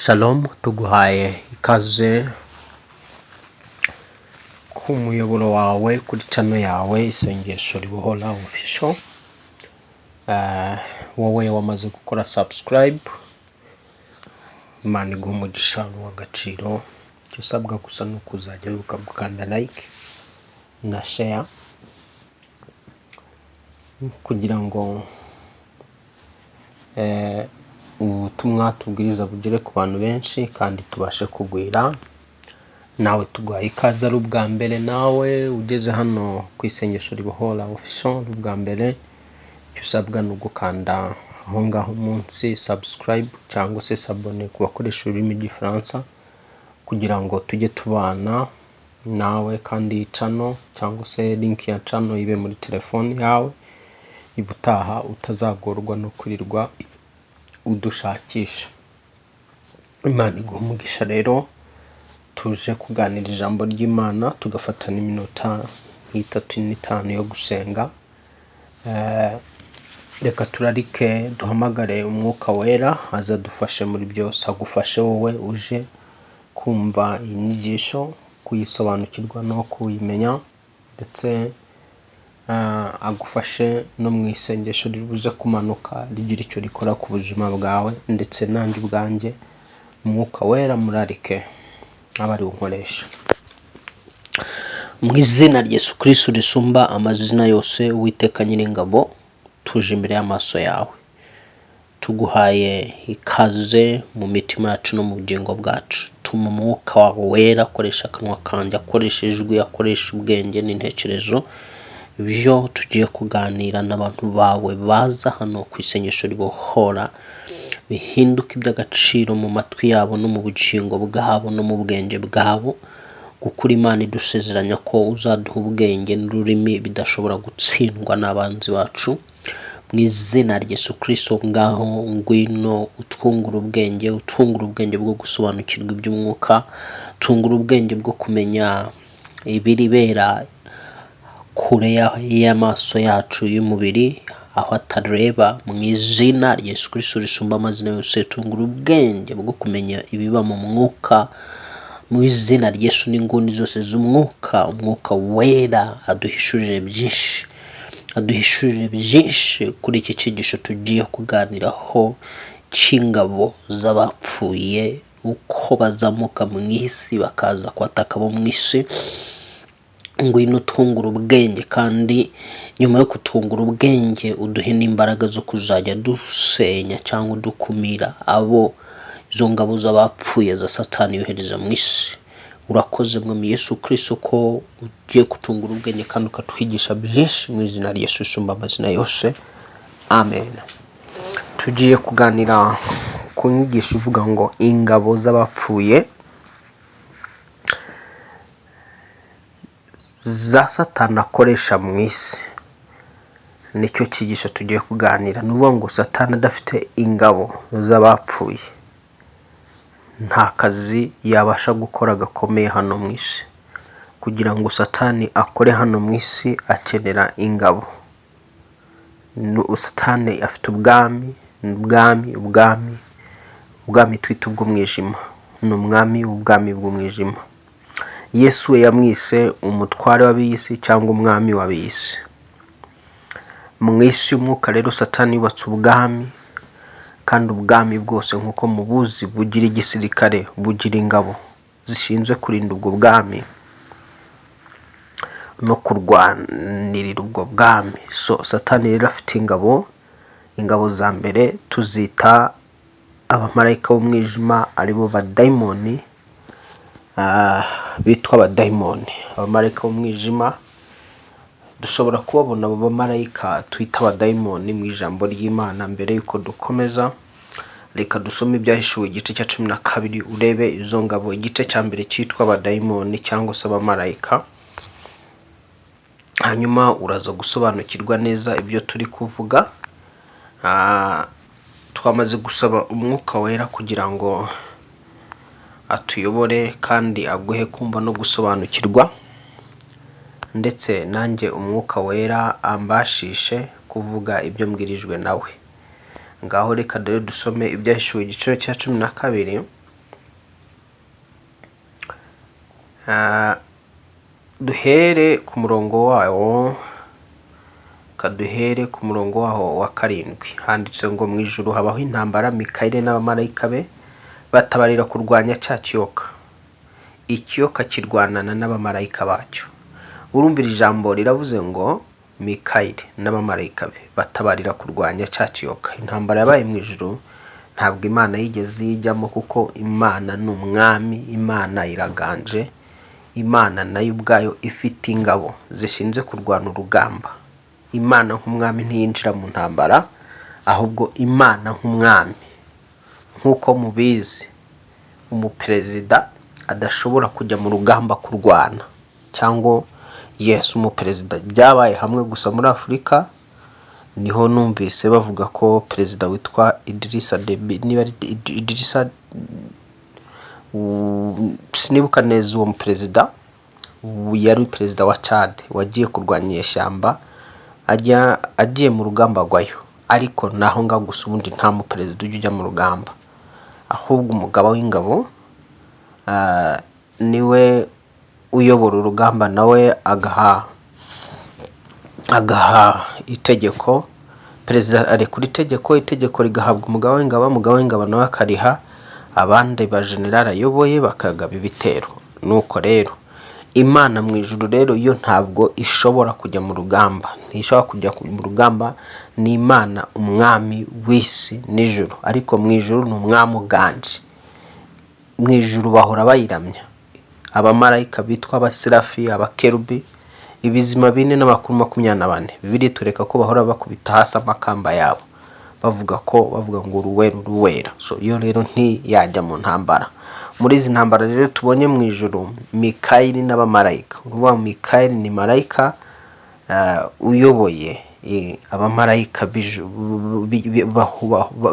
Shalom, tuguhaye ikaze ku muyoboro wawe kuri channel yawe isengesho ribohora official. Wowe wamaze gukora subscribe, Imana iguhe umugisha w'agaciro. Icyo usabwa gusa ni ukuzajya wibuka gukanda like na share kugira ngo ubutumwa tubwiriza bugere ku bantu benshi kandi tubashe kugwira. Nawe tuguhaye ikaze ari ubwa mbere nawe ugeze hano ku isengesho ribohora official ari ubwa mbere. Icyo usabwa ni ugukanda aho ngaho munsi subscribe cyangwa se s'abonner ku bakoresha ururimi rw'igifaransa kugira ngo tujye tubana nawe, kandi channel cyangwa se link ya channel ibe muri telefone yawe, ibutaha utazagorwa no kurirwa udushakisha. Imana iguhe umugisha. Rero tuje kuganira ijambo ry'Imana, tugafata n'iminota 35 yo gusenga. Reka turarike duhamagare umwuka wera aza dufashe muri byose, agufashe wowe uje kumva inyigisho, kuyisobanukirwa no kuyimenya, ndetse agufashe no mu isengesho ribuze kumanuka rigira icyo rikora ku buzima bwawe, ndetse nanjye ubwanjye umwuka wera murarike abari unkoresha. Mu izina rya Yesu Kristo risumba amazina yose, Uwiteka Nyiringabo, tuje imbere y'amaso yawe, tuguhaye ikaze mu mitima yacu no mu bugingo bwacu. Tuma umwuka wawe wera akoresha akanwa kanjye, akoresha ijwi, akoresha ubwenge n'intekerezo, ibyo tugiye kuganira n'abantu bawe baza hano ku isengesho ribohora bihinduka iby'agaciro mu matwi yabo no mu bugingo bwabo no mu bwenge bwabo. Gukura Imana idusezeranya ko uzaduha ubwenge n'ururimi bidashobora gutsindwa n'abanzi bacu. Mu izina rya Yesu Kristo, ngaho ngwino utwungura ubwenge bwo gusobanukirwa iby'umwuka, utwungura ubwenge bwo kumenya ibiribera kure y'amaso yacu y'umubiri aho atareba. Mu izina rya Yesu Kristo risumba amazina yose, tungura ubwenge bwo kumenya ibiba mu mwuka. Mu izina rya Yesu, n'inguni zose z'umwuka, umwuka wera aduhishurire byinshi kuri iki cyigisho tugiye kuganiraho cy'ingabo z'abapfuye, uko bazamuka mu isi bakaza kwataka bo mu isi. Ngwino utwungura ubwenge, kandi nyuma yo kutwungura ubwenge uduhe n'imbaraga zo kuzajya dusenya cyangwa dukumira abo izo ngabo z'abapfuye za Satani yohereza mu isi. Urakoze mwami Yesu Kristo ko ugiye kutwungura ubwenge kandi ukatwigisha byinshi, mu izina rya Yesu usumba amazina yose, amen. Tugiye kuganira ku nyigisho ivuga ngo ingabo z'abapfuye za Satani akoresha mu isi. Nicyo cyigisho tugiye kuganira. Nuvuga ngo Satani adafite ingabo z'abapfuye nta kazi yabasha gukora gakomeye hano mu isi. Kugira ngo Satani akore hano mu isi akenera ingabo. Satani afite ubwami twita ubw'umwijima. Ni umwami w'ubwami bw'umwijima. Yesu we yamwise umutware w'ab'isi cyangwa umwami w'ab'isi. Mu isi y'umwuka rero Satani yubatse ubwami, kandi ubwami bwose nk'uko mubuzi bugira igisirikare, bugira ingabo zishinzwe kurinda ubwo bwami no kurwanirira ubwo bwami. Satani rero afite ingabo za mbere tuzita abamarayika b'umwijima, aribo badayimoni, bitwa abadayimoni. Abamarayika b'umwijima dushobora kubabona abo bamarayika twita abadayimoni mu ijambo ry'Imana. Mbere yuko dukomeza, reka dusome ibyahishuwe igice cya 12 urebe izo ngabo. Igice cya mbere cyitwa abadayimoni cyangwa se abamarayika, hanyuma uraza gusobanukirwa neza ibyo turi kuvuga. Twamaze gusaba umwuka wera kugira ngo atuyobore kandi aguhe kumva no gusobanukirwa, ndetse nanjye umwuka wera ambashishe kuvuga ibyo mbwirijwe nawe. Ngaho reka dusome ibyahishuwe igice cya 12 duhere ku murongo wawo kaduhere ku murongo waho wa 7. Handitse ngo mu ijuru habaho intambara, Mikayeli n'abamarayika be batabarira kurwanya cya kiyoka. Ikiyoka kirwanana n'abamarayika bacyo. Urumvira ijambo riravuze ngo Mikayeli n'abamarayika be batabarira kurwanya cya kiyoka. Intambara yabaye mu ijuru ntabwo Imana yigeze yijyamo, kuko Imana ni umwami, Imana iraganje, Imana nayo ubwayo ifite ingabo zishinzwe kurwana urugamba. Imana nk'umwami ntiyinjira mu ntambara, ahubwo Imana nk'umwami. Nk'uko mubizi, umuperezida adashobora kujya mu rugamba kurwana, cyangwa Yesu umuperezida. Byabaye hamwe gusa muri Afurika, niho numvise bavuga ko perezida witwa Idrissa Deby, niba ari Idrissa, sinibuka neza uwo muperezida, yari perezida wa Chad wagiye kurwanya ishyamba, agiye mu rugamba agwayo. Ariko naho ngaho gusa ubundi nta muperezida ujya mu rugamba, ahubwo umugaba w'ingabo niwe uyobora urugamba, nawe agaha itegeko. Perezida arekura itegeko rigahabwa umugaba w'ingabo nawe akariha abandi ba general ayoboye, bakagaba ibitero. Nuko rero Imana mu ijuru rero yo ntabwo ishobora kujya mu rugamba, ntishobora kujya mu rugamba. Ni Imana umwami w'isi n'ijuru, ariko mu ijuru ni umwami uganje. Mu ijuru bahora bayiramya abamarayika bitwa abaserafi, abakerubi, ibizima bine n'abakuru 24. Bibiri tureka ko bahora bakubita hasi amakamba yabo, bavuga ngo uruwera. So iyo rero ntiyajya mu ntambara. Muri izi ntambara rero tubonye mu ijuru, Mikayeli n'abamarayika. Uruwa Mikayeli ni marayika uyoboye abamarayika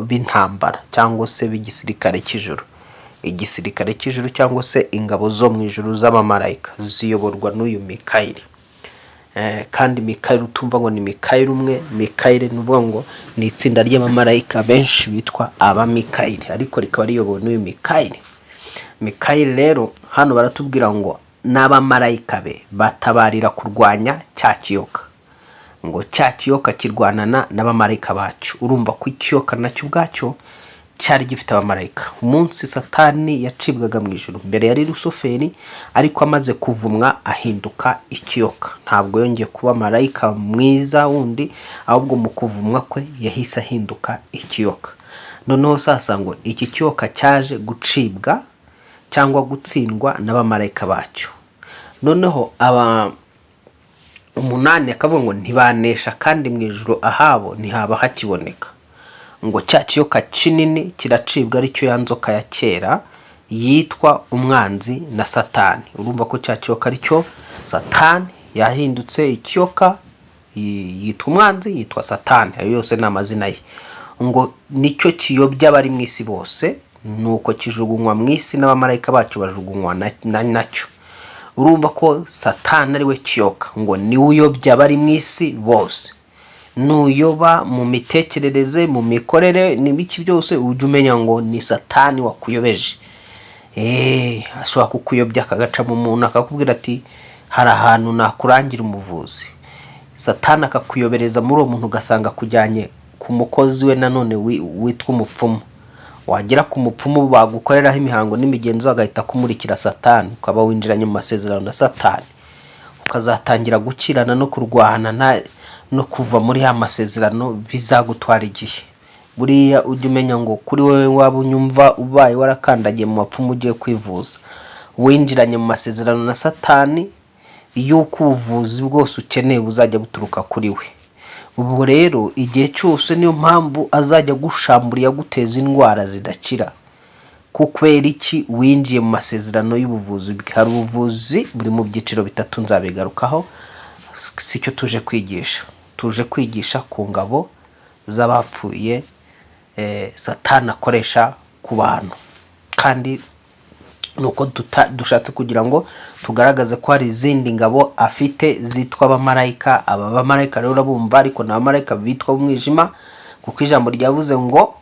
b'intambara, cyangwa se b'igisirikare cy'ijuru. Igisirikare cy'ijuru cyangwa se ingabo zo mu ijuru z'abamarayika ziyoborwa n'uyu Mikayeli. Kandi Mikayeli utumva ngo ni Mikayeli umwe. Mikayeli nuvuga ngo ni itsinda ry'abamarayika benshi bitwa aba Mikayeli, ariko rikaba riyobowe n'uyu Mikayeli. Mikayeli rero hano baratubwira ngo n'abamarayika be batabarira kurwanya cya kiyoka. Ngo cya kiyoka kirwanana n'abamarayika bacu. Urumva ko ikiyoka nacyo ubwacyo cyari gifite abamarayika. Umunsi Satani yacibwaga mu ijuru, mbere yari Lusoferi, ariko amaze kuvumwa ahinduka ikiyoka. Ntabwo yongeye kuba marayika mwiza wundi, ahubwo mu kuvumwa kwe yahise ahinduka ikiyoka. Noneho sasa ngo iki kiyoka cyaje gucibwa cyangwa gutsindwa n'abamarayika bacyo. Noneho umunani akavuga ngo ntibanesha, kandi mu ijuru ahabo ntihaba hakiboneka. Ngo cya kiyoka kinini kiracibwa, aricyo ya nzoka ya kera yitwa umwanzi na Satani. Urumva ko cya kiyoka aricyo Satani, yahindutse ikiyoka, yitwa umwanzi, yitwa Satani. Ayo yose ni amazina ye. Ngo nicyo kiyobya abari mu isi bose, nuko kijugunywa mu isi n'abamarayika bacu bajugunywa nacyo. Urumva ko Satani ari we kiyoka, ngo ni uyobya abari mu isi bose. Nuyoba mu mitekerereze, mu mikorere n'ibiki byose, ujye umenya ngo ni Satani wakuyobeje. Ashobora kukuyobya akagaca mu muntu akakubwira ati hari ahantu nakurangira umuvuzi. Satani akakuyobereza muri uwo muntu, ugasanga kujyanye ku mukozi we nanone witwa umupfumu. Wagera ku mupfumu bagukoreraho imihango n'imigenzo, bagahita kumurikira Satani, ukaba winjiranye mu masezerano na Satani, ukazatangira gukirana no kurwana no kuva muri ya masezerano. Bizagutwara igihe. Buriya ujye umenya ngo kuri wowe waba unyumva ubaye warakandagiye mu mapfumu ugiye kwivuza, winjiranye mu masezerano na Satani, yuko ubuvuzi bwose ukeneye buzajya buturuka kuri we. Ubwo rero igihe cyose niyo mpamvu azajya gushamburiya guteza indwara zidakira. Kukwera iki? Winjiye mu masezerano y'ubuvuzi. Hari ubuvuzi buri mu byiciro bitatu, nzabigarukaho. Sicyo tuje kwigisha. Tuje kwigisha ku ngabo z'abapfuye Satani akoresha ku bantu. Kandi nuko dushatse kugira ngo tugaragaze ko hari izindi ngabo afite zitwa abamarayika. Aba bamarayika rero urabumva, ariko n'abamarayika bitwa umwijima, kuko ijambo ryavuze ngo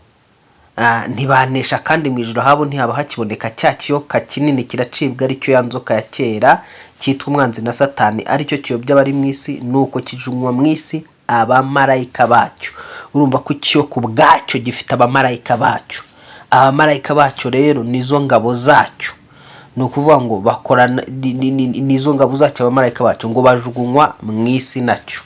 ntibanesha kandi mu ijuru habo ntihaba hakiboneka cya kiyoka kinini kiracibwa aricyo ya nzoka ya kera cyitwa umwanzi na Satani, aricyo kiyobya abari mu isi, nuko kijugunywa mu isi abamarayika bacyo. Urumva ko ikiyoka ubwacyo gifite abamarayika bacyo. Abamarayika bacyo rero nizo ngabo zacyo, ni ukuvuga ngo bakorana nizo ngabo zacyo, abamarayika bacyo ngo bajugunywa mu isi nacyo.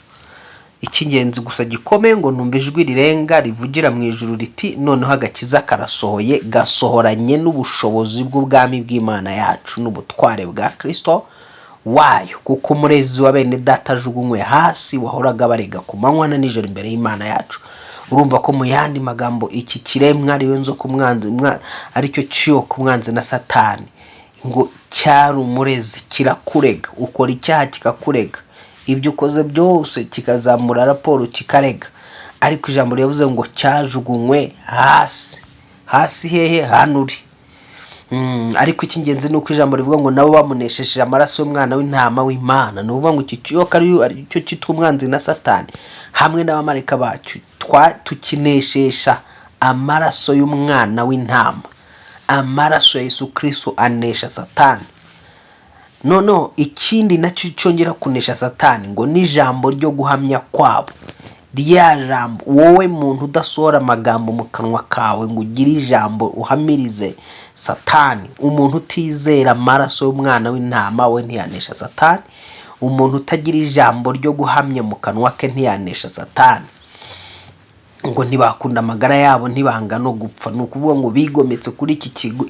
Icy'ingenzi gusa gikomeye ngo numva ijwi rirenga rivugira mu ijuru riti noneho agakiza karasohoye, gasohoranye n'ubushobozi bw'ubwami bw'Imana yacu n'ubutware bwa Kristo wayo, kuko umurezi wa bene data ajugunywe hasi wahoraga barega ku manywa na nijoro imbere y'Imana yacu. Urumva ko mu yandi magambo iki kiremwa ariyo nzoka umwanzi, aricyo kiyoka umwanzi na Satani, ngo cyari umurezi kirakurega, ukora icyaha kikakurega, ibyo ukoze byose kikazamura raporo kikarega, ariko ijambo rivuze ngo cyajugunywe hasi hehe hano uri. Ariko icy'ingenzi ni uko ijambo rivuga ngo nabo bamunesheje amaraso y'umwana w'intama w'Imana. Ni ukuvuga ngo iki kiyoka aricyo cyitwa umwanzi na Satani hamwe n'abamarayika bacu tukineshesha amaraso y'umwana w'intama. Amaraso ya Yesu Kristo anesha Satani. Noneho ikindi nacyo cyongera kunesha Satani ngo n'ijambo ryo guhamya kwabo. Rya jambo, wowe muntu udasohora amagambo mu kanwa kawe ngo ugire ijambo uhamirize Satani, umuntu utizera amaraso y'umwana w'intama we ntiyanesha Satani. Umuntu utagira ijambo ryo guhamya mu kanwa ke ntiyanesha Satani. Ngo ntibakunda amagara yabo, ntibanga no gupfa. Ni ukuvuga ngo bigometse kuri iki kigo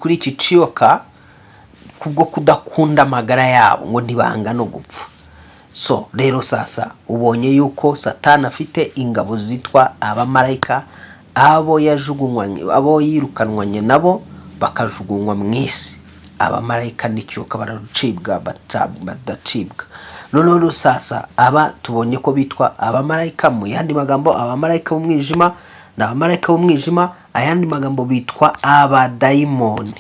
kuri iki kiyoka kubwo kudakunda amagara yabo, ngo ntibanga no gupfa. So rero sasa ubonye yuko Satani afite ingabo zitwa abamarayika, abo yajugunywanye, abo yirukanwanye nabo bakajugunywa mu isi. Abamarayika n'ikiyoka bararucibwa badacibwa. Noneho sasa aba tubonye ko bitwa abamarayika, mu yandi magambo abamarayika b'umwijima n'abamarayika b'umwijima, ayandi magambo bitwa abadayimoni.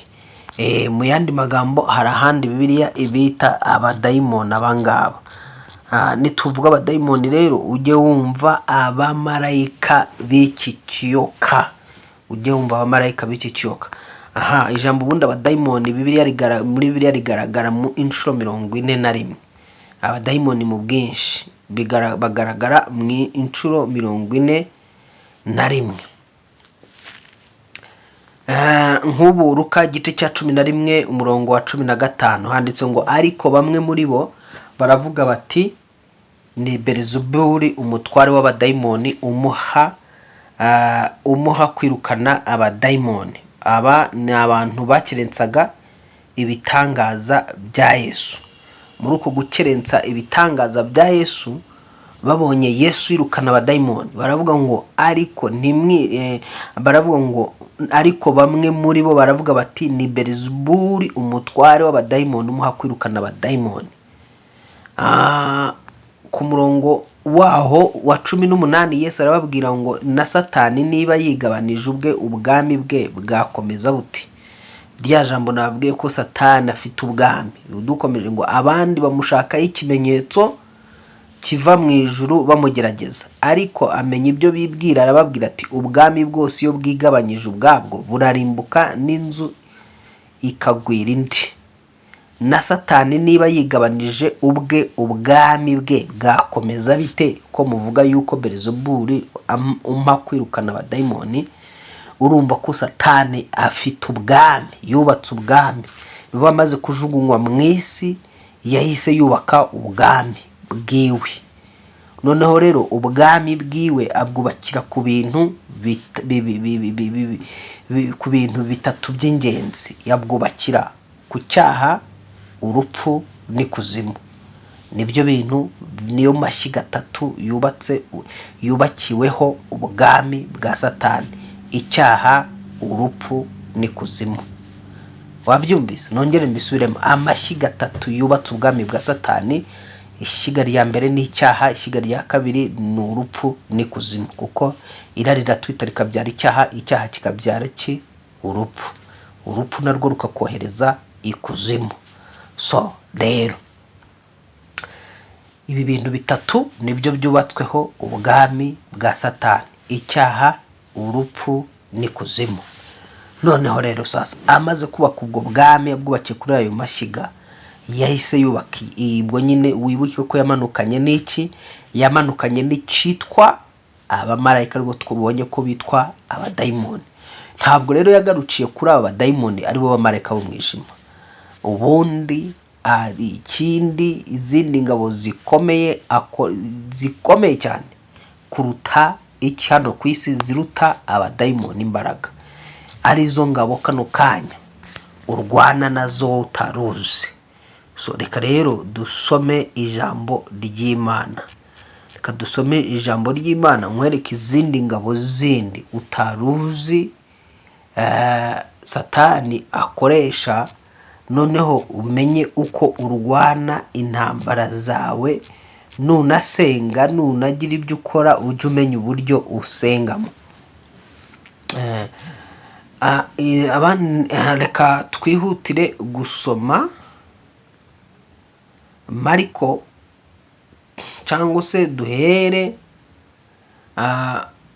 Mu yandi magambo hari ahandi Bibiliya ibita abadayimoni abangaba. Nituvuga abadayimoni rero ujye wumva abamarayika b'iki kiyoka, ujye wumva abamarayika b'iki kiyoka. Ijambo ubundi abadayimoni muri Bibiliya rigaragara mu inshuro 41. Abadayimoni mu bwinshi bagaragara mu inshuro 41. Nk'ubu Luka igice cya 11 umurongo wa 15 handitse ngo ariko bamwe muri bo baravuga bati ni Belizebuli umutware w'abadayimoni umuha kwirukana abadayimoni. Aba ni abantu bakerensaga ibitangaza bya Yesu. Muri uko gukerensa ibitangaza bya Yesu, babonye Yesu yirukana abadayimoni, baravuga ngo ariko bamwe muri bo baravuga bati ni Belizebuli umutware w'abadayimoni umuha kwirukana abadayimoni. Ku murongo waho wa 18 Yesu arababwira ngo na Satani niba yigabanije ubwami bwe bwakomeza buti. Rya jambo nababwiye ko Satani afite ubwami. Dukomeje ngo abandi bamushaka ikimenyetso kiva mu ijuru bamugerageza, ariko amenya ibyo bibwira, arababwira ati ubwami bwose iyo bwigabanyije ubwabwo burarimbuka n'inzu ikagwira indi. Na Satani niba yigabanije ubwami bwe bwakomeza bite ko muvuga yuko Belizebuli umpa kwirukana abadayimoni? Urumva ko Satani afite ubwami, yubatse ubwami. Bivuga amaze kujugunywa mu isi yahise yubaka ubwami bwiwe. Noneho rero ubwami bwiwe abwubakira ku bintu bitatu by'ingenzi. Yabwubakira ku cyaha, urupfu n'ikuzimu. Nibyo bintu, niyo mashyiga atatu yubakiweho ubwami bwa Satani: icyaha, urupfu n'ikuzimu. Wabyumvise? Nongere mbisubiremo. Amashyiga atatu yubatse ubwami bwa Satani: ishyiga rya mbere ni icyaha, ishyiga rya kabiri ni urupfu n'ikuzimu, kuko irari riratwita rikabyara icyaha, icyaha kikabyara urupfu, urupfu narwo rukakohereza ikuzimu. So rero Ibi bintu bitatu nibyo byubatsweho ubwami bwa Satani: icyaha, urupfu n'ikuzimu. Noneho rero sasa amaze kubaka ubwo bwami, abwubakiye kuri ayo mashyiga, yahise yubaka ibwo nyine. Wibuke ko yamanukanye n'iki? Yamanukanye n'icyitwa abamarayika, ariko twabonye ko bitwa abadayimoni. Ntabwo rero yagarukiye kuri aba badayimoni aribo bamarayika b'umwijima. Ubundi ari ikindi, izindi ngabo zikomeye cyane kuruta iki hano ku isi, ziruta abadayimoni imbaraga, arizo ngabo kano kanya urwana nazo utaruzi. So reka rero dusome ijambo ry'Imana. Reka dusome ijambo ry'Imana, nkwereke izindi ngabo zindi utaruzi Satani akoresha, noneho umenye uko urwana intambara zawe. Nunasenga, nunagira ibyo ukora, ujye umenya uburyo usengamo. Reka twihutire gusoma Mariko, cyangwa se duhere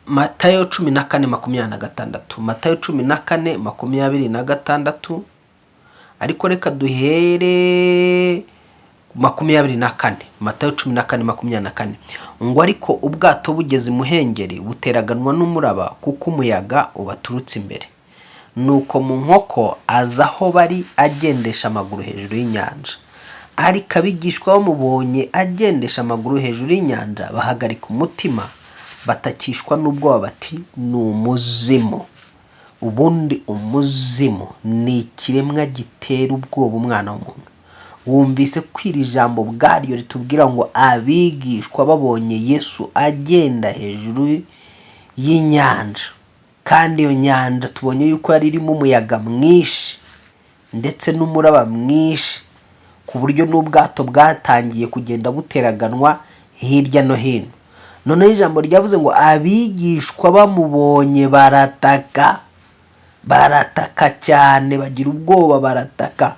Matayo 14:26. Matayo 14:26, ariko reka duhere 24. Matayo 14:24 ngo ariko ubwato bugeze imuhengeri buteraganwa n'umuraba, kuko umuyaga ubaturutse imbere. Nuko mu nkoko aza aho bari agendesha amaguru hejuru y'inyanja. Ariko abigishwa bamubonye agendesha amaguru hejuru y'inyanja, bahagarika umutima, batakishwa n'ubwoba bati, ni umuzimu. Ubundi umuzimu ni ikiremwa gitera ubwoba umwana w'umuntu. Wumvise ko iri jambo bwaryo ritubwira ngo abigishwa babonye Yesu agenda hejuru y'inyanja, kandi iyo nyanja tubonye yuko yari irimo umuyaga mwinshi ndetse n'umuraba mwinshi, ku buryo n'ubwato bwatangiye kugenda buteraganwa hirya no hino. Noneho ijambo ryavuze ngo abigishwa bamubonye barataka cyane, bagira ubwoba, barataka.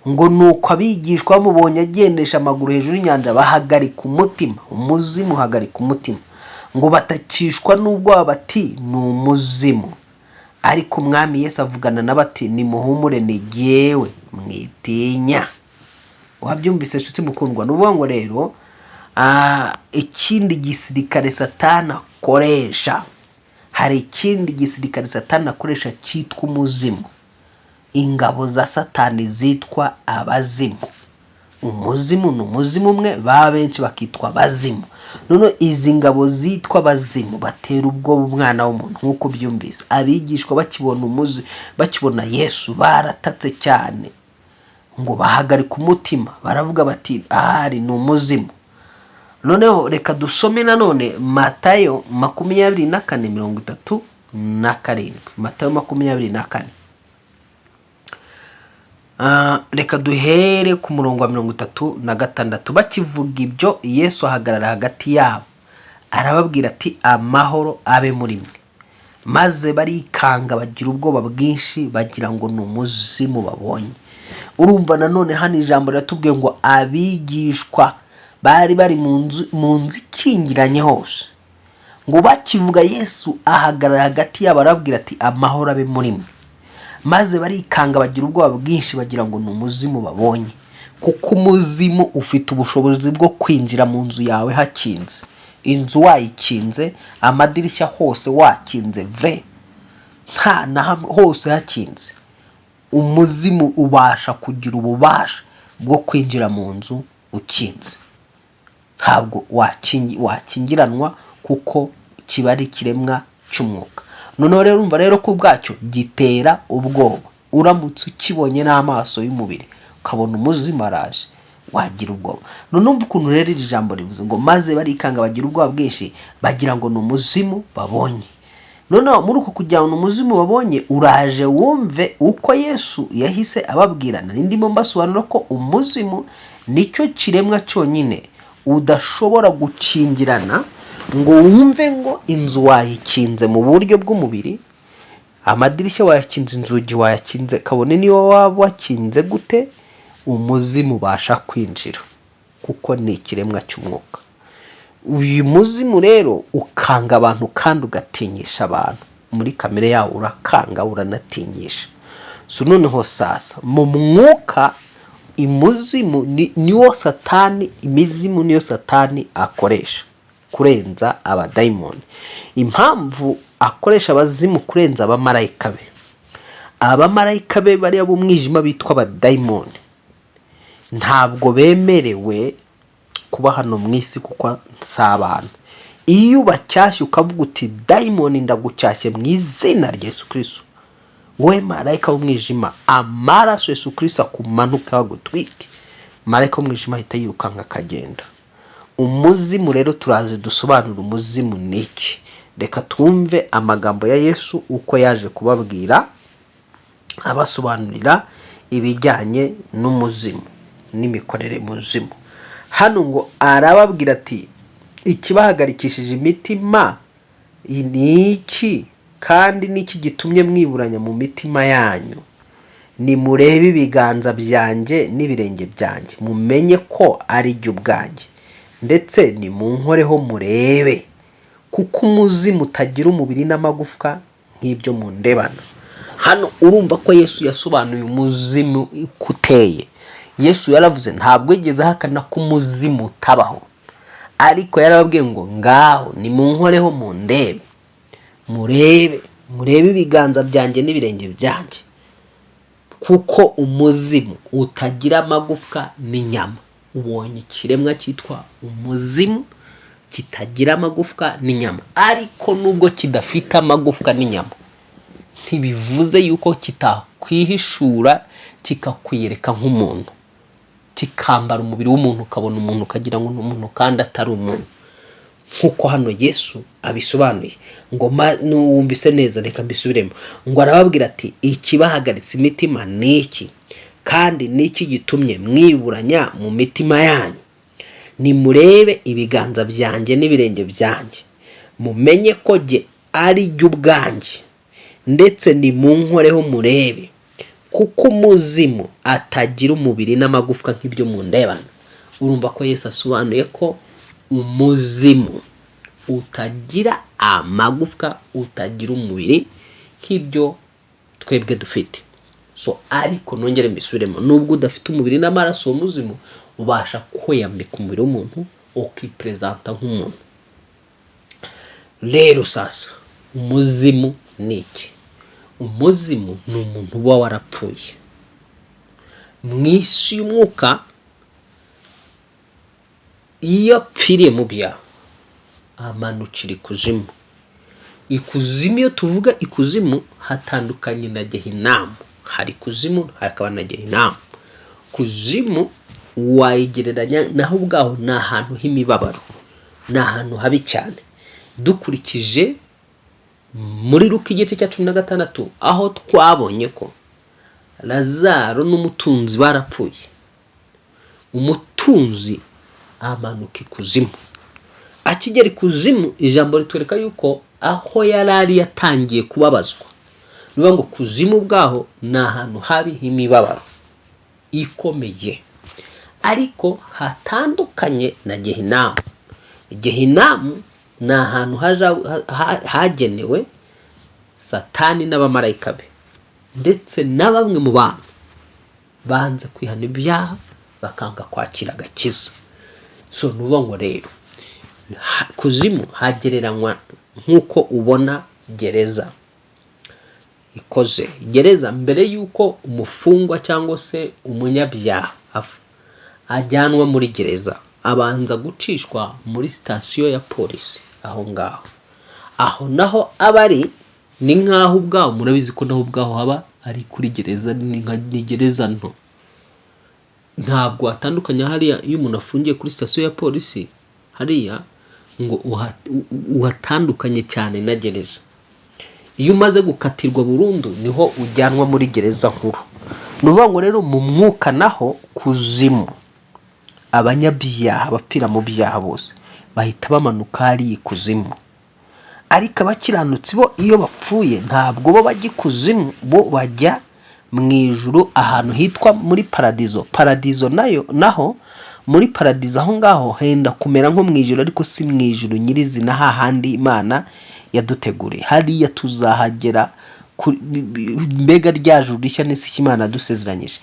Ngo nuko abigishwa bamubonye agendesha amaguru hejuru y'inyanja, bahagarika umutima. Umuzimu uhagarika umutima, ngo batakishwa n'ubwoba bati, ni umuzimu. Ariko umwami Yesu avugana na bati, nimuhumure, ni jyewe, mwitinya. Wabyumvise nshuti mukundwa? Nuvuga ngo rero ikindi gisirikare Satani akoresha, hari ikindi gisirikare Satani akoresha cyitwa umuzimu. Ingabo za Satani zitwa abazimu. Umuzimu ni umuzimu umwe, baba benshi bakitwa abazimu. None izi ngabo zitwa abazimu batera ubwoba umwana w'umuntu. Nk'uko byumvise, abigishwa bakibona Yesu baratatse cyane, ngo bahagarika umutima, baravuga bati, ahari ni umuzimu. Noneho reka dusome nanone Matayo 24:37. Matayo 24. Reka duhere ku murongo wa 36. Bakivuga ibyo, Yesu ahagarara hagati yabo, arababwira ati, amahoro abe muri mwe. Maze barikanga, bagira ubwoba bwinshi, bagira ngo ni umuzimu babonye. Urumva nanone hano ijambo riratubwiye ngo abigishwa bari bari mu nzu ikingiranye hose, ngo bakivuga Yesu ahagarara hagati yabo, arababwira ati, amahoro abe muri mwe. Maze barikanga, bagira ubwoba bwinshi, bagira ngo ni umuzimu babonye. Kuko umuzimu ufite ubushobozi bwo kwinjira mu nzu yawe hakinze, inzu wayikinze, amadirishya hose wakinze, nta na hose hakinze. Umuzimu ubasha kugira ububasha bwo kwinjira mu nzu ukinze. Ntabwo wakingiranwa, kuko kiba ari ikiremwa cy'umwuka. Noneho rero urumva rero ko ubwacyo gitera ubwoba. Uramutse ukibonye n'amaso y'umubiri, ukabona umuzimu araje, wagira ubwoba. Noneho ukuntu rero iri jambo rivuze ngo maze barikanga, bagira ubwoba bwinshi, bagira ngo ni umuzimu babonye. Noneho muri uko kugira ngo umuzimu babonye, uraje wumve uko Yesu yahise ababwirana. Ndimo mbasobanura ko umuzimu nicyo kiremwa cyonyine udashobora gukingirana, ngo wumve ngo inzu wayikinze mu buryo bw'umubiri, amadirishya wayakinze, inzugi wayakinze, kabone niyo waba wakinze gute, umuzimu ubasha kwinjira. kuko ni ikiremwa cy'umwuka. Uyu muzimu rero ukanga abantu kandi ugatinyisha abantu, muri kamere yawo urakanga uranatinyisha. So noneho sasa mu mwuka imuzimu niwo satani, imizimu niyo satani akoresha kurenza abadayimoni. Impamvu akoresha abazimu kurenza abamarayika be, abamarayika be bari ab'umwijima bitwa abadayimoni ntabwo bemerewe kuba hano mu isi kuko si abantu. Iyo ubacyashye ukavuga uti dayimoni ndagucyashye mu izina rya Yesu Kristo, wowe marayika w'umwijima, amaraso Yesu Kristo akumanuka agutwike, marayika w'umwijima ahita yirukanka akagenda. Umuzimu rero turazi dusobanura umuzimu niki. Reka twumve amagambo ya Yesu uko yaje kubabwira abasobanurira ibijyanye n'umuzimu n'imikorere muzimu. Hano ngo arababwira ati ikibahagarikishije imitima ni iki, kandi niki gitumye mwiburanya mu mitima yanyu? Nimurebe ibiganza byanjye n'ibirenge byanjye, mumenye ko ari jye ubwanjye, ndetse nimunkoreho murebe, kuko umuzimu utagira umubiri n'amagufwa nk'ibyo mundebana. Hano urumva ko Yesu yasobanuye umuzimu kuteye. Yesu yaravuze ntabwo yigeze ahakana ko umuzimu utabaho, ariko yarababwiye ngo ngaho nimunkoreho mundebe, murebe ibiganza byanjye n'ibirenge byanjye, kuko umuzimu utagira amagufwa n'inyama. Ubonye ikiremwa cyitwa umuzimu kitagira amagufwa n'inyama, ariko nubwo kidafite amagufwa n'inyama ntibivuze yuko kitakwihishura kikakwiyereka nk'umuntu, kikambara umubiri w'umuntu, ukabona umuntu ukagira ngo ni umuntu kandi atari umuntu, nkuko hano Yesu abisobanuye. Ngo nuwumvise neza reka mbisubiremo, ngo arababwira ati ikibahagaritse imitima ni iki, kandi niki gitumye mwiburanya mu mitima yanyu? Nimurebe ibiganza byanjye n'ibirenge byanjye, mumenye ko jye ari jye ubwanjye, ndetse nimunkoreho murebe, kuko umuzimu atagira umubiri n'amagufwa nk'ibyo mundebana. Urumva ko Yesu asobanuye ko umuzimu utagira amagufwa, utagira umubiri nk'ibyo twebwe dufite. So ariko nongere mbisubiremo, nubwo udafite umubiri n'amaraso, umuzimu ubasha kwiyambika umubiri w'umuntu ukipresenta nk'umuntu. Rero sasa umuzimu ni iki? Umuzimu ni umuntu uba warapfuye mu isi y'umwuka. Iyo apfiriye mu byaha amanukira ikuzimu. Ikuzimu, iyo tuvuga ikuzimu hatandukanye na Gehinamu. Hari kuzimu hakaba na Gehinamu. Kuzimu wayigereranya naho ubwaho ni ahantu h'imibabaro, ni ahantu habi cyane. Dukurikije muri Luka igice cya 16 aho twabonye ko Lazaro n'umutunzi barapfuye, umutunzi amanuka ikuzimu. Akigera ikuzimu, ijambo ritwereka yuko aho yarari yatangiye kubabazwa. Niba ngo kuzimu bwaho ni ahantu habi h'imibabaro ikomeye, ariko hatandukanye na Gehinamu. Gehinamu ni ahantu hagenewe Satani n'abamarayika be, ndetse na bamwe mu bantu banze kwihana ibyaha bakanga kwakira agakiza. So nuvuga ngo rero kuzimu hagereranywa nk'uko ubona gereza ikoze. Gereza mbere yuko umufungwa cyangwa se umunyabyaha ajyanwa muri gereza, abanza gucishwa muri sitasiyo ya polisi. Aho ngaho, aho naho abari ni nk'aho ubwaho, murabizi ko naho ubwaho haba ari kuri gereza, ni gereza nto. Ntabwo atandukanye hariya iyo umuntu afungiye kuri sitasiyo ya polisi, hariya ngo uhatandukanye cyane na gereza. Iyo umaze gukatirwa burundu niho ujyanwa muri gereza nkuru. Nuvuga ngo rero mu mwuka naho kuzimu, abanyabyaha bapfira mu byaha bose bahita bamanuka ari ikuzimu. Ariko abakiranutsi bo iyo bapfuye ntabwo bo bajya ikuzimu, bo bajya mu ijuru ahantu hitwa muri paradizo. Paradizo nayo naho muri paradizo aho ngaho henda kumera nko mu ijuru, ariko si mu ijuru nyirizina hahandi Imana yaduteguriye. Hariya tuzahagera mbega rya juru rishya n'isi Imana dusezeranyije,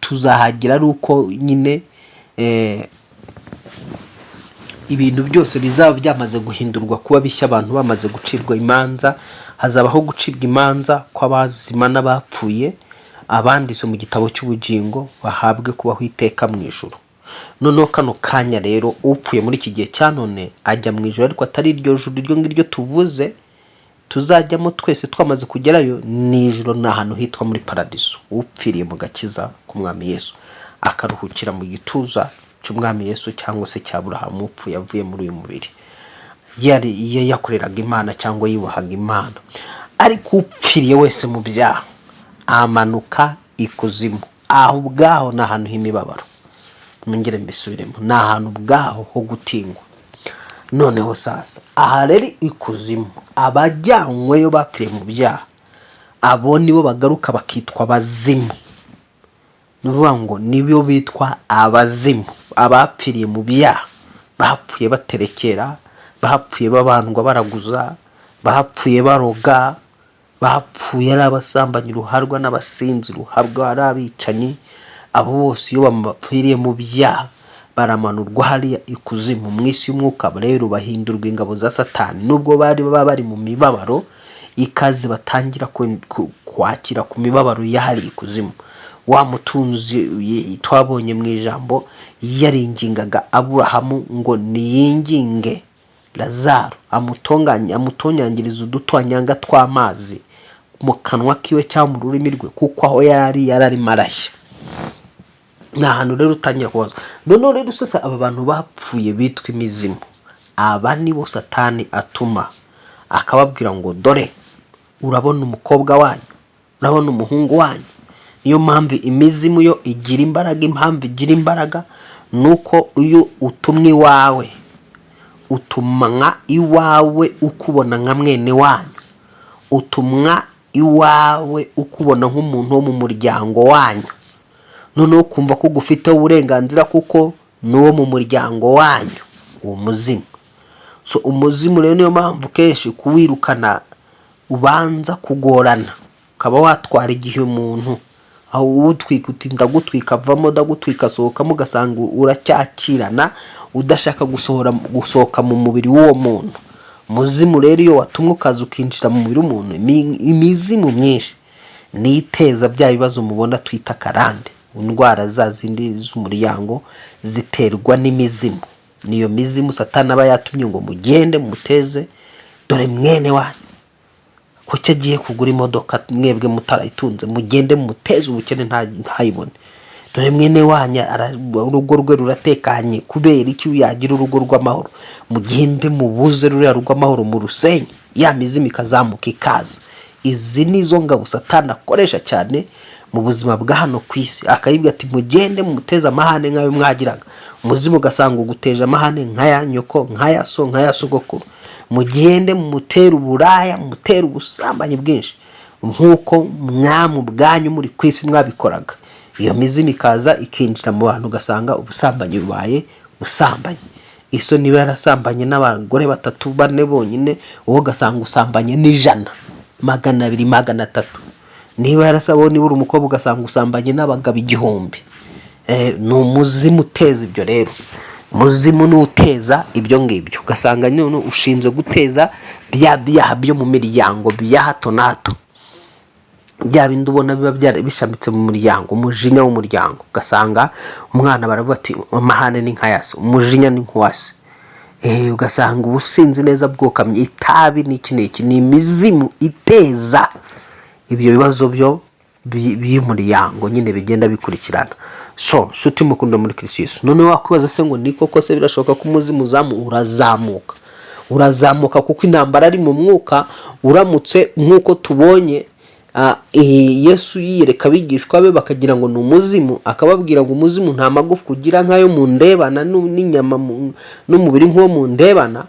tuzahagera ari uko nyine ibintu byose bizaba byamaze guhindurwa kuba bishya, abantu bamaze gucirwa imanza. Hazabaho gucibwa imanza kw'abazima n'abapfuye, abanditse mu gitabo cy'ubugingo bahabwe kubaho iteka mu ijuru. Noneho kano kanya rero upfuye muri iki gihe cya none ajya mu ijuru, ariko atari iryo juru iryo ngiryo tuvuze tuzajyamo twese twamaze kugerayo. Ni ijuru, ni ahantu hitwa muri paradiso. Upfiriye mu gakiza k'umwami Yesu akaruhukira mu gituza cy'umwami Yesu cyangwa se cya Aburahamu upfuye avuye muri uyu mubiri, yari yakoreraga Imana cyangwa yubahaga Imana. Ariko upfiriye wese mu byaha amanuka ikuzimu. Aho ubwaho ni ahantu h'imibabaro. Mwongere mbisubiremo, ni ahantu ubwaho ho gutinywa. Noneho sasa aha rero ikuzimu, abajyanyweyo bapfiriye mu byaha, abo nibo bagaruka bakitwa abazimu. Nuvuga ngo nibo bitwa abazimu, abapfiriye mu byaha, bapfuye baterekera, bapfuye babandwa baraguza, bapfuye baroga, bapfuye ari abasambanyi ruharwa n'abasinzi ruharwa, ari abicanyi. Abo bose iyo bapfiriye mu byaha baramanurwa hariya ikuzimu mu isi y'umwuka. Rero bahindurwa ingabo za Satani. Nubwo bari mu mibabaro, ikaze batangira kwakira ku mibabaro yahari ikuzimu. Wa mutunzi twabonye mu ijambo yaringingaga Aburahamu ngo niyinginge Lazaro amutonyangiriza udutwanyanga tw'amazi mu kanwa kiwe cyangwa mu rurimi rwe, kuko aho yari marashya. Ni ahantu rero utangira kubaza. Noneho rero sasa aba bantu bapfuye bitwa imizimu, aba nibo Satani atuma akababwira ngo dore urabona umukobwa wanyu, urabona umuhungu wanyu. Niyo mpamvu imizimu yo igira imbaraga. Impamvu igira imbaraga nuko iyo utumwe iwawe, utumwa iwawe ukubona nka mwene wanyu, utumwa iwawe ukubona nk'umuntu wo mu muryango wanyu. Noneho kumva ko gufite uburenganzira kuko n'uwo mu muryango wanyu, uwo muzimu. So umuzimu rero niyo mpamvu kenshi kuwirukana ubanza kugorana, ukaba watwara igihe umuntu aho utwika uti ndagutwika avamo, ndagutwika asohokamo, ugasanga uracyakirana udashaka gusohoka mu mubiri w'uwo muntu. Umuzimu rero iyo watumwe ukaza ukinjira mu mubiri w'umuntu, imizimu myinshi niteza bya bibazo mubona twita karande, indwara za zindi z'umuryango ziterwa n'imizimu. Niyo mizimu Satani aba yatumye ngo mugende muteze, dore mwene wanyu ko cyagiye kugura imodoka mwebwe mutarayitunze, mugende muteze ubukene ntayibone. Dore mwene wanyu urugo rwe ruratekanye, kubera iki yagira urugo rw'amahoro, mugende mubuze ruriya rw'amahoro mu rusenyi, ya mizimu ikazamuka ikaza. Izi nizo ngabo Satani akoresha cyane mu buzima bwa hano ku isi, akayibwa ati mugende muteze amahane nk'ayo mwagiraga. Umuzimu ugasanga uguteje amahane nk'aya nyoko, nk'aya so, nk'aya sogokuru. Mugende mutera uburaya, mutera ubusambanyi bwinshi nk'uko mwamu bwanyu muri ku isi mwabikoraga. Iyo mizimu ikaza ikinjira mu bantu, ugasanga ubusambanyi bubaye ubusambanyi. Iso niba yarasambanye n'abagore 3 4 bonyine, uwo ugasanga usambanye n'ijana, 200 300. Niba yarasabo niba uri umukobwa ugasanga usambanye n'abagabo 1000. Ni umuzimu uteza ibyo rero. Muzimu n'uteza ibyo ngibyo, ugasanga none ushinzwe guteza byaha byo mu miryango bya hato na hato. Bya bindi ubona biba bishamitse mu muryango, umujinya w'umuryango. Ugasanga umwana baravuga ati amahane ni nk'ayase, umujinya ni nk'uwase. Ugasanga ubusinzi neza bwokamye, itabi n'iki ni imizimu iteza ibyo bibazo byo by'umuryango nyine bigenda bikurikirana. So shuti mukunda muri Kristo Yesu, none wakwibaza se ngo niko kose birashoboka ko umuzimu urazamuka kuko intambara ari mu mwuka. Uramutse nk'uko tubonye Yesu yiyereka abigishwa be bakagira ngo ni umuzimu, akababwira ngo umuzimu nta magufa kugira nk'ayo mu ndebana n'inyama n'umubiri nk'uwo mu ndebana.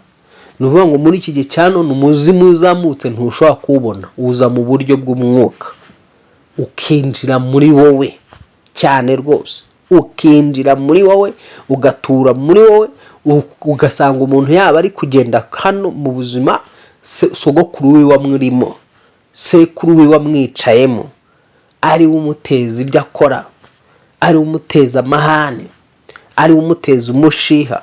Nuvuga ngo muri iki gihe cyano umuzimu uzamutse ntushobora kubona, uza mu buryo bw'umwuka ukinjira muri wowe cyane rwose. ukinjira muri wowe, ugatura muri wowe, ugasanga umuntu yaba ari kugenda hano mu buzima sogokuru wiwe wamurimo, sekuru wiwe wamwicayemo, ari umuteza ibyo akora, ari umuteza amahane, ari umuteza umushiha,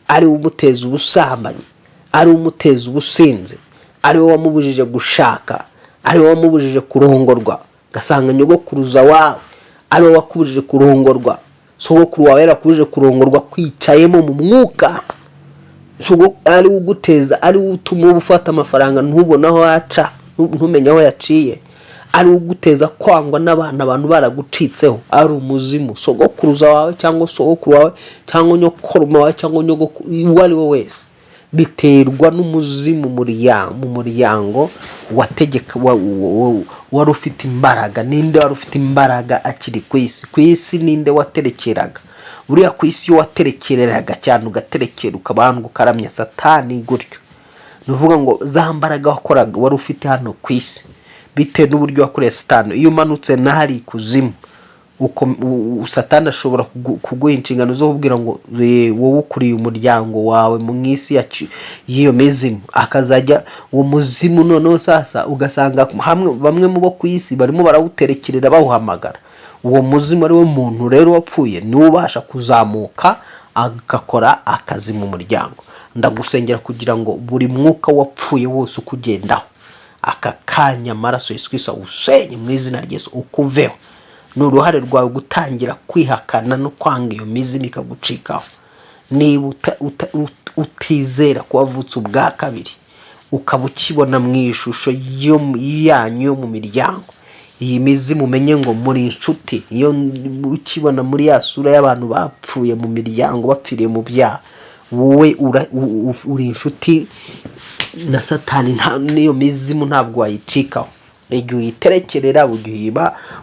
ari umuteza ubusambanyi, ari umuteza ubusinzi, ari we wamubujije gushaka, ari we wamubujije kurongorwa. Gasanga nyogokuruza wawe ari we wakubujije kurongorwa, sogokuru wawe yarakubujije kurongorwa kwicayemo mu mwuka. Ari uguteza, ari utuma ufata amafaranga ntubona aho yaca, ntumenye aho yaciye, ari uguteza kwangwa n'abana, abantu baragucitseho, ari umuzimu. Sogokuruza wawe cyangwa sogokuru wawe cyangwa nyokoroma wawe cyangwa nyogokuru uwo ari we wese, biterwa n'umuzimu mu muryango wategeka, wari ufite imbaraga. Ninde wari ufite imbaraga akiri ku isi? Ku isi ninde waterekeraga? Buriya ku isi iyo waterekereraga cyane, ugaterekera ukabandwa ukaramya Satani gutyo, nuvuga ngo za mbaraga wakoraga wari ufite hano ku isi bitewe n'uburyo wakoreye Satani. Iyo umanutse n'ahari ikuzimu, Satani ashobora kuguha inshingano zo kubwira ngo wowe ukuriye umuryango wawe mu isi y'iyo mizimu, akazajya uwo muzimu noneho sasa ugasanga bamwe mu bo ku isi barimo barawuterekerera bawuhamagara. Uwo muzimu ari wo muntu rero wapfuye niwe ubasha kuzamuka agakora akazi mu muryango. Ndagusengera kugira ngo buri mwuka wapfuye wose ukugendaho aka kanya amaraso Yesu Kristo usenye mu izina rya Yesu, ukuveho. N'uruhare rwawe gutangira kwihakana no kwanga iyo mizimu ikagucikaho. Niba utizera ko wavutse ubwa kabiri, ukaba ukibona mu ishusho yanyu mu miryango, iyi mizimu umenye ngo muri inshuti. Iyo ukibona muri ya sura y'abantu bapfuye mu miryango, bapfiriye mu byaha, wowe uri inshuti na Satani. N'iyo mizimu ntabwo wayicikaho. Igihe uyiterekerera, igihe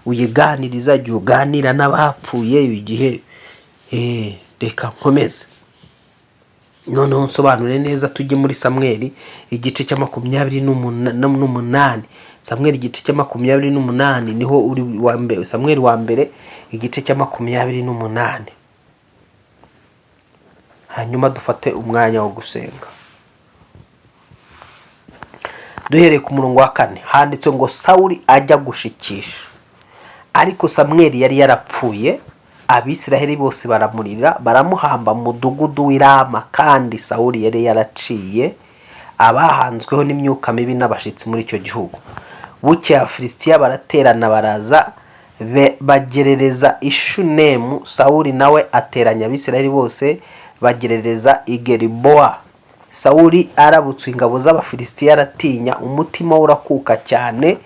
uyiganiriza, igihe uganira n'abapfuye, igihe reka nkomeze noneho nsobanure neza. Tujye muri Samweli igice cya 28. Samweli igice cya 28 niho uri wa mbere. Samweli wa mbere igice cya 28. Hanyuma dufate umwanya wo gusenga. Duhereye ku murongo wa 4 handitse ngo Sawuli ajya gushikisha, ariko Samweli yari yarapfuye. Abisiraheli bose baramurira, baramuhamba mu mudugudu w'Irama, kandi Sawuli yari yaraciye abahanzweho n'imyuka mibi n'abashitsi muri icyo gihugu. Buke Afilistiya baraterana baraza bagerereza Ishunemu. Sawuli nawe ateranya Abisiraheli bose bagerereza Igeriboa. Sawuli arabutse ingabo z'Abafilisitiya, aratinya, umutima urakuka cyane.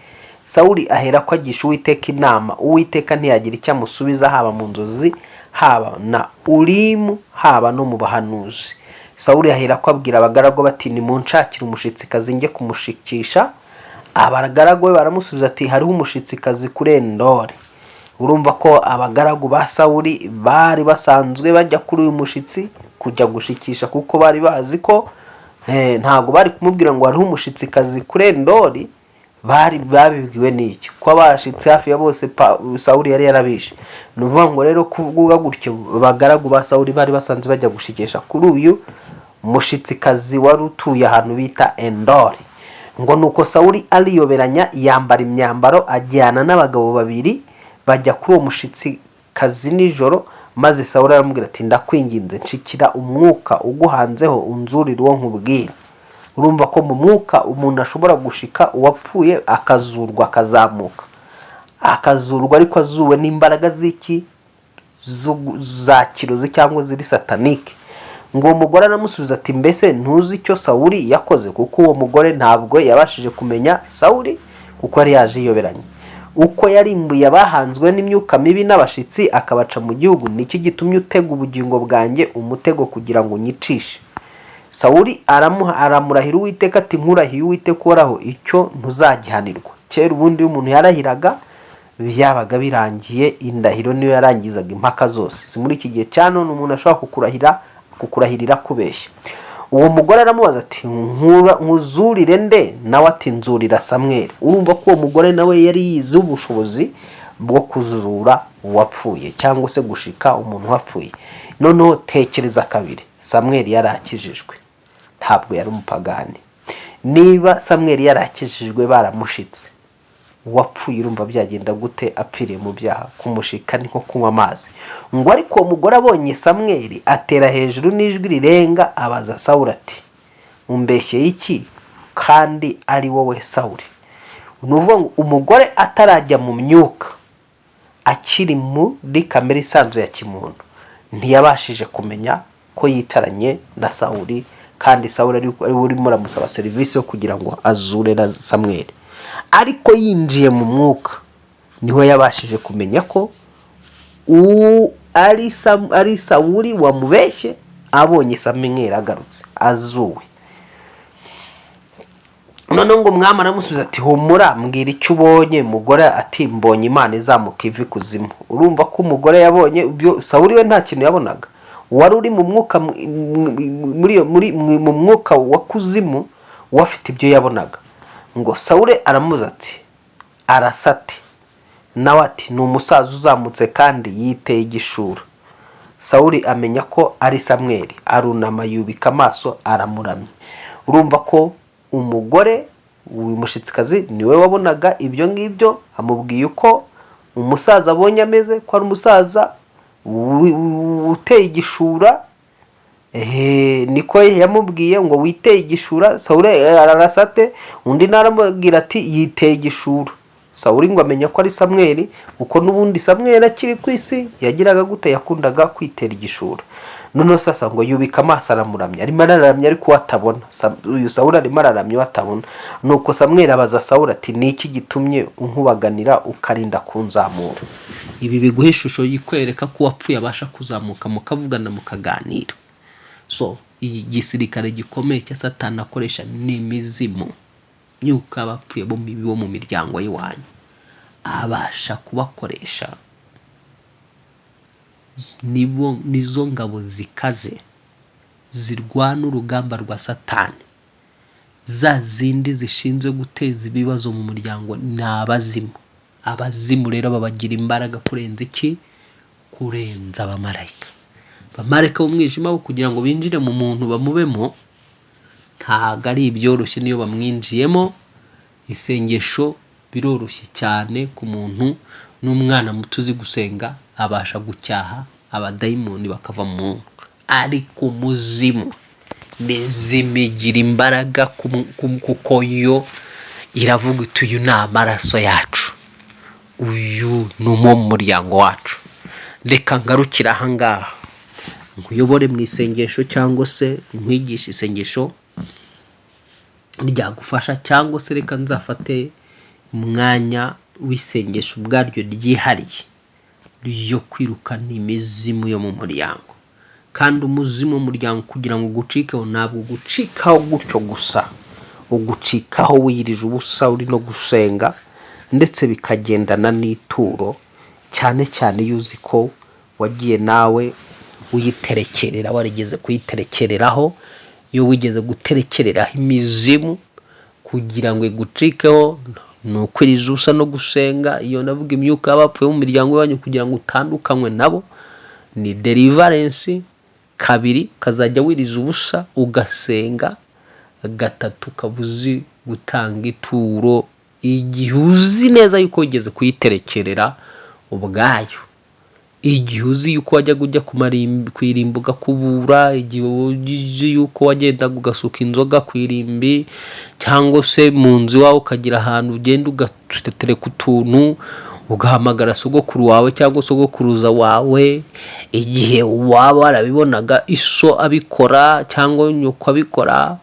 Sawuli ahera ko agisha Uwiteka inama. Uwiteka ntiyagira icyo amusubiza, haba mu nzozi, haba na Urimu, haba no mu bahanuzi. Sawuli ahera ko abwira abagaragu bati nimunshakire umushitsikazi njye kumushikisha. Abagaragu be baramusubiza ati hariho umushitsikazi kuri Endori. Urumva ko abagaragu ba Sawuli bari basanzwe bajya kuri uyu mushitsi kujya gushikisha, kuko bari bazi ko ntago bari kumubwira ngo hariho umushitsikazi kuri Endori. Bari babibwiwe n'iki ko abashitsi hafi ya bose Sawuli yari yarabishe. Nuvuga ngo rero kuvuga gutyo abagaragu ba Sawuli bari basanzwe bajya gushikisha kuri uyu mushitsikazi wari utuye ahantu bita Endori. Ngo nuko Sawuli aliyoberanya, yambara imyambaro, ajyana n'abagabo babiri bajya kuri uwo mushitsikazi nijoro. Maze Sawuli aramubwira ati ndakwinginze nshikira umwuka uguhanzeho unzurira uwo nkubwira. Urumva ko mu mwuka umuntu ashobora gushika uwapfuye akazurwa, akazamuka, akazurwa, ariko azuwe n'imbaraga z'iki za kirozi cyangwa ziri satanike. Ngo uwo mugore aramusubiza ati mbese ntuzi icyo Sawuli yakoze? Kuko uwo mugore ntabwo yabashije kumenya Sawuli, kuko yari yaje yiyoberanye. Uko yarimbuye abahanzwe n'imyuka mibi n'abashitsi akabaca mu gihugu, niki gitumye utega ubugingo bwanjye umutego kugira ngo unyicishe? Sawuli aramurahira Uwiteka ati nkurahiye Uwiteka uhoraho, icyo ntuzagihanirwa. Kera ubundi umuntu yarahiraga byabaga birangiye, indahiro niyo yarangizaga impaka zose. Si muri iki gihe cyane umuntu ashobora kukurahirira kubeshya. Uwo mugore aramubaza ati nkuzurire nde? Nawe ati nzurira Samweli. Urumva ko uwo mugore nawe yari yize ubushobozi bwo kuzura uwapfuye cyangwa se gushika umuntu wapfuye. Noneho tekereza kabiri, Samweli yarakijijwe, ntabwo yari umupagani. Niba Samweli yarakijijwe baramushitse, uwapfuye urumva byagenda gute apfiriye mu byaha? Kumushika ni nko kunywa amazi. Ngo ariko uwo mugore abonye Samweli atera hejuru n'ijwi rirenga abaza Sawuli ati, umbeshye iki kandi ari wowe Sawuli? Nuvuga ngo umugore atarajya mu myuka, akiri muri kamere isanzwe ya kimuntu, ntiyabashije kumenya ko yicaranye na Sawuli, kandi Sawuli ari urimo aramusaba serivisi yo kugira ngo azure na Samweli. Ariko yinjiye mu mwuka niho yabashije kumenya ko ari Sawuli wamubeshye, abonye Samweli agarutse azuwe. None ngo umwami aramusubiza ati, humura mbwira icyo ubonye. Umugore ati, mbonye Imana izamuka ivi kuzimu. Urumva ko umugore yabonye, Sawuli we nta kintu yabonaga. Wari uri mu mwuka, mu mwuka wa kuzimu, wafite ibyo yabonaga. Ngo Sawuli aramuza ati, arasate? Nawe ati, ni umusaza uzamutse kandi yiteye igishura. Sawuli amenya ko ari Samweli, arunama yubika amaso aramuramya. Urumva ko umugore w'umushitsikazi niwe wabonaga ibyo ngibyo, amubwiye uko umusaza abonye ameze, ko ari umusaza uteye igishura. Niko yamubwiye ngo witeye igishura. Sawuli ararasate, undi naramubwira ati yiteye igishura. Sawuli ngo amenya ko ari Samweli, kuko n'ubundi Samweli akiri ku isi yagiraga gute, yakundaga kwitera igishura. Noneho sasa ngo yubika amaso aramuramya, arimo araramya ariko watabona. Uyu Sawuli arimo araramya watabona. Nuko Samweli abaza Sawuli ati, niki gitumye unkubaganira ukarinda kunzamura? Ibi biguha ishusho yikwereka ko wapfuye abasha kuzamuka mukavugana mukaganira. So igisirikare gikomeye cya Satani akoresha ni imizimu, myuka abapfuye bo mu miryango y'iwanyu, abasha kubakoresha. Nizo ngabo zikaze zirwana urugamba rwa Satani, za zindi zishinzwe guteza ibibazo mu muryango. Ni abazimu. Abazimu rero babagira imbaraga kurenza iki? Kurenza abamarayika. Abamarayika b'umwijima kugira ngo binjire mu muntu bamubemo, ntago ari ibyoroshye. Niyo bamwinjiyemo, isengesho biroroshye cyane ku muntu. N'umwana muto uzi gusenga abasha gucyaha abadayimoni bakava mu muntu. Ariko umuzimu, migira imbaraga kuko yo iravuga iti, uyu ni amaraso yacu, uyu ni mu muryango wacu. Reka ngarukira aha ngaha, nkuyobore mu isengesho cyangwa se nkwigisha isengesho ryagufasha, cyangwa se reka nzafate umwanya w'isengesho ubwaryo ryihariye ryo kwirukana imizimu yo mu muryango. Kandi umuzimu w'umuryango kugira ngo ugucikeho, ntabwo ugucikaho gutyo gusa, ugucikaho wirije ubusa uri no gusenga, ndetse bikagendana n'ituro, cyane cyane yuzi ko wagiye nawe uyiterekerera, warigeze kuyiterekereraho. Iyo wigeze guterekereraho imizimu kugira ngo igucikeho, nukwiriza ubusa no gusenga. Iyo navuga imyuka y'abapfuye mu miryango yanyu kugira ngo utandukanywe nabo, ni deliverance. Kabiri, kazajya wiriza ubusa ugasenga. Gatatu, kabuzi gutanga ituro igihe uzi neza yuko wigeze kuyiterekerera ubwayo, igihe uzi yuko wajyaga ujya ku irimbi ugakubura, igihe uzi yuko wagendaga ugasuka inzoga ku irimbi, cyangwa se mu nzu iwawe ukagira ahantu ugenda ugatereka utuntu, ugahamagara sogokuru wawe cyangwa sogokuruza wawe. Igihe waba warabibonaga iso abikora cyangwa nyoko abikora,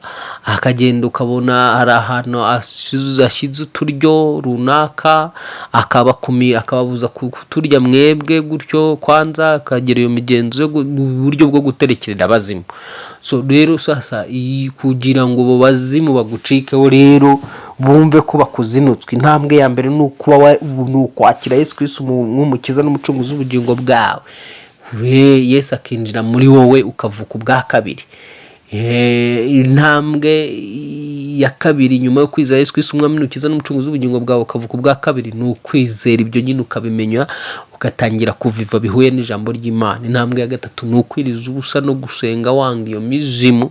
akagenda ukabona hari ahantu ashyize uturyo runaka, akababuza kuturya mwebwe gutyo, kwanza akagira iyo migenzo y'uburyo bwo guterekerera abazimu. So rero sasa kugira ngo abo bazimu bagucikeho rero bumve ko bakuzinutswe, intambwe ya mbere ni ukwakira Yesu Kristo nk'umukiza n'umucunguzi w'ubugingo bwawe. Yesu akinjira muri wowe ukavuka ubwa kabiri. Intambwe ya kabiri nyuma yo kwizera Yesu Kristo umwami n'umukiza n'umucunguzi w'ubugingo bwawe ukavuka ubwa kabiri, ni ukwizera ibyo nyine ukabimenya ugatangira kuviva bihuye n'ijambo ry'Imana. Intambwe ya gatatu ni ukwiriza ubusa no gusenga wanga iyo mizimu.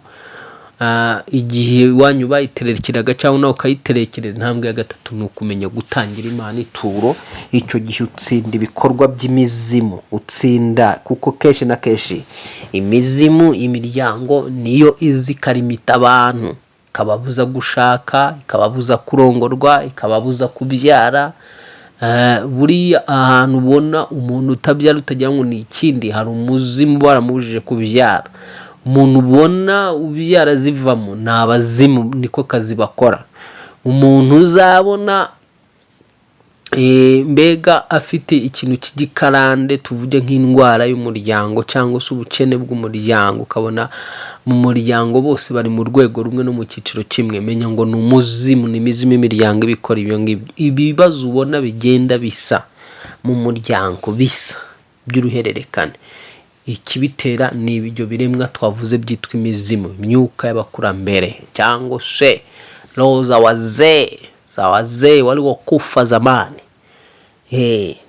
Igihe wanyu bayiterekeraga cyangwa nawe ukayiterekerera. Intambwe ya gatatu ni ukumenya gutangira Imana ituro. Icyo gihe utsinda ibikorwa by'imizimu, utsinda kuko kenshi na kenshi imizimu imiryango niyo izi karimita abantu, ikababuza gushaka, ikababuza kurongorwa, ikababuza kubyara. Buriya ahantu ubona umuntu utabyara utagira ngo ni ikindi, hari umuzimu baramubujije kubyara. Umuntu ubona ubyara zivamo ni abazimu, niko kazi bakora. Umuntu uzabona mbega afite ikintu cy'igikarande, tuvuge nk'indwara y'umuryango cyangwa se ubukene bw'umuryango, ukabona mu muryango bose bari mu rwego rumwe no mu cyiciro kimwe, menya ngo ni umuzimu, ni imizimu imiryango ibikora ibyo ngibyo. Ibibazo ubona bigenda bisa mu muryango bisa by'uruhererekane, ikibitera ni ibyo biremwa twavuze byitwa imizimu, imyuka y'abakurambere cyangwa se roho za wazee waliokufa zamani.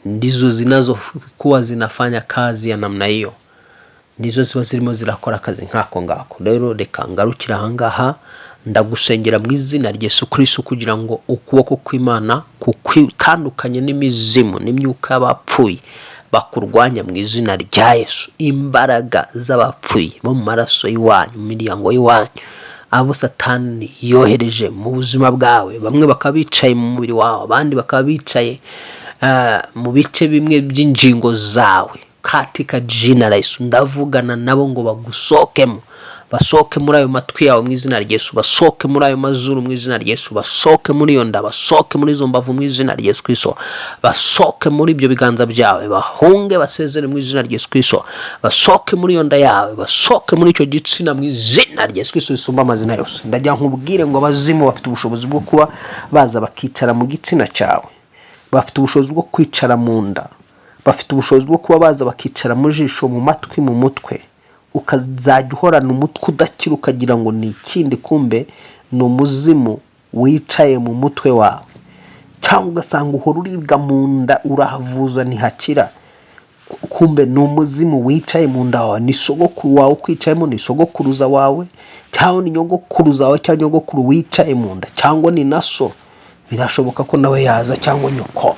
Ndizo zinazokuwa zinafanya kazi ya namna hiyo, ndizo ziba zirimo zirakora akazi nkako ngako. Rero reka ngarukira ahangaha, ndagusengera mu izina rya Yesu Kristo kugira ngo ukuboko kw'Imana kukitandukanye n'imizimu n'imyuka y'abapfuye bakurwanya mu izina rya Yesu. Imbaraga z'abapfuye bo mu maraso y'iwanyu, mu miryango y'iwanyu, abo Satani yohereje mu buzima bwawe, bamwe bakaba bicaye mu mubiri wawe, abandi bakaba bicaye mu bice bimwe by'ingingo zawe, katika jina la Yesu ndavugana nabo ngo bagusokemo, basoke muri ayo matwi yawe mu izina rya Yesu, basoke muri ayo mazuru mu izina rya Yesu, basoke muri iyo nda, basoke muri izo mbavu mu izina rya Yesu Kristo, basoke muri ibyo biganza byawe, bahunge basezere mu izina rya Yesu Kristo, basoke muri iyo nda yawe, basoke muri icyo gitsina mu izina rya Yesu Kristo risumba amazina yose. Ndajya nkubwire ngo abazimu bafite ubushobozi bwo kuba baza bakicara mu gitsina cyawe, bafite ubushobozi bwo kwicara mu nda, bafite ubushobozi bwo kuba baza bakicara mu jisho, mu matwi, mu mutwe, ukazajya uhorana umutwe udakira ukagira ngo ni ikindi, kumbe ni umuzimu wicaye mu mutwe wawe. Cyangwa ugasanga uhora uribwa mu nda urahavuza ntihakira, kumbe ni umuzimu wicaye mu nda wawe. Ni sogokuru wawe ukwicayemo, ni sogokuruza wawe, cyangwa ni nyogokuruza wawe cyangwa nyogokuru wicaye mu nda, cyangwa ni naso, birashoboka ko nawe yaza, cyangwa nyoko.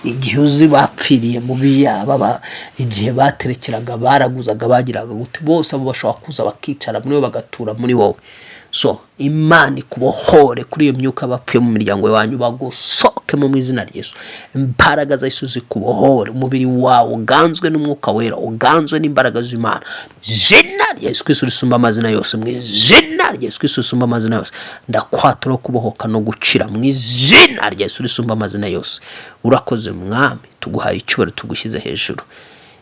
Igihe uzi bapfiriye mu biyaba, igihe baterekeraga, baraguzaga, bagiraga gute, bose abo bashobora kuza bakicara muri we, bagatura muri wowe. So Imana ikubohore kuri iyo myuka bapfuye mu miryango yanyu, bagusoke mu izina rya Yesu. Imbaraga za Yesu zikubohore, umubiri wawe uganzwe n'umwuka wera, uganzwe n'imbaraga z'Imana. Izina rya Yesu Kristo risumba amazina yose, mu izina rya Yesu Kristo risumba amazina yose, ndakwatura kubohoka no gukira mu izina rya Yesu risumba amazina yose. Urakoze Mwami, tuguhaye icyubahiro, tugushyize hejuru.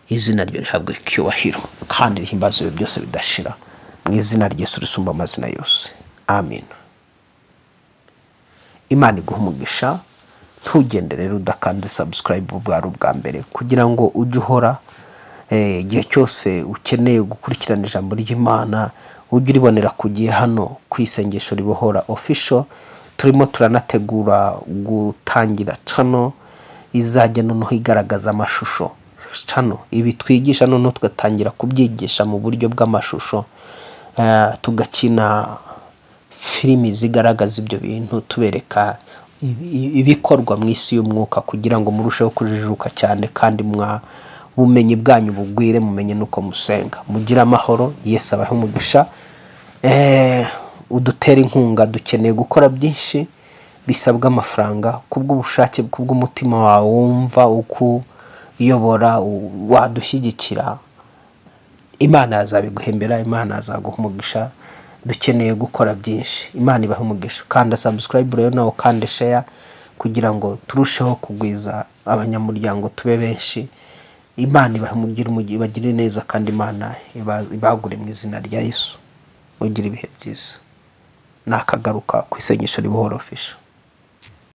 Izina ryo rihabwe icyubahiro kandi rihimbazwe byose bidashira, mu izina rya Yesu risumba amazina yose. Amen. Imana iguhe umugisha. Ntugende rero udakanze subscribe ubwa mbere, kugira ngo ujye uhora igihe cyose ukeneye gukurikirana ijambo ry'Imana, ujye uribonera ku gihe hano ku Isengesho Ribohora Official. Turimo turanategura gutangira channel izajya noneho igaragaza amashusho. Channel ibi twigisha noneho tugatangira kubyigisha mu buryo bw'amashusho, tugakina filimi zigaragaza ibyo bintu, tubereka ibikorwa mu isi y'umwuka, kugira ngo murusheho kujijuka cyane kandi bumenyi bwanyu bugwire, mumenye nuko musenga. Mugira amahoro. Yesu abahe umugisha. Udutera inkunga, dukeneye gukora byinshi bisabwa amafaranga, kubw'ubushake kubw'umutima wawe wumva uko uyobora, wadushyigikira, Imana yazabiguhembera, Imana yazaguha umugisha. Dukeneye gukora byinshi. Imana ibahe umugisha. Kanda subscribe rero nawe kandi share, kugira ngo turusheho kugwiza abanyamuryango tube benshi. Imana ibahe umugisha, bagire neza, kandi Imana ibagure mu izina rya Yesu. Mugire ibihe byiza. Nakagaruka ku Isengesho Ribohora Official.